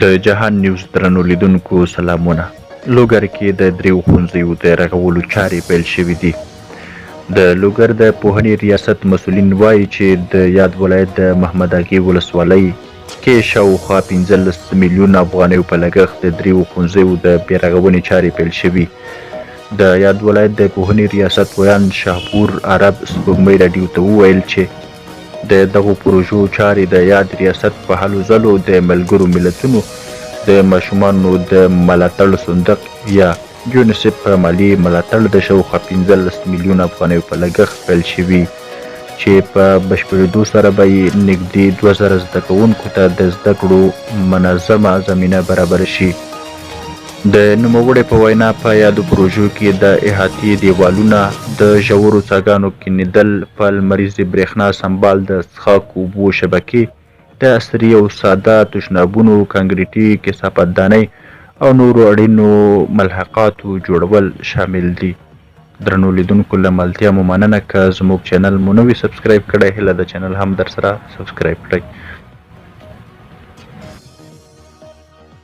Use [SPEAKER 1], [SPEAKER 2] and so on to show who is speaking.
[SPEAKER 1] د جهان نیوز درنو لیدونکو سلامونه. لوګر کې د دریو ښوونځیو د رغولو چارې پیل شوې دي. د لوګر د پوهنې ریاست مسؤلین وایي چې د یاد ولایت د محمد اغې ولسوالۍ کې شاوخوا 15 میلیون افغانیو په لګښت د دریو ښوونځیو د بیارغونې چارې پیل شوي. د یاد ولایت د پوهنې ریاست ویان شاهپور عرب سپوږمۍ راډیو ته وویل چې د دغو پروژو چارې د یاد ریاست په هلو ځلو د ملګرو ملتونو د ماشومانو د ملاتړ صندوق یا یونیسف په مالي ملاتړ د شاوخوا 15 میلیون افغانیو په لګښت پیل شوي چې په بشپړېدو سره به یې نږدې 2000 زده کوونکو ته د زده کړو منظمه زمینه برابره شي. د نوموړي په وینا په یادو پروژو کې د احاطې دیوالونه، د ژورو څاګانو کیندل، په لمریزې برېښنا سمبال، د څښاک اوبو شبکې، د عصري او ساده تشنابونو، کانکریټي کثافاتدانۍ او نورو اړینو ملحقاتو جوړول شامل دي. درنو لیدونکو له ملتیا مو مننه. که زموږ چینل مو نه وي سبسکرایب کړی، هیله ده چینل هم در سره سبسکرایب کړئ.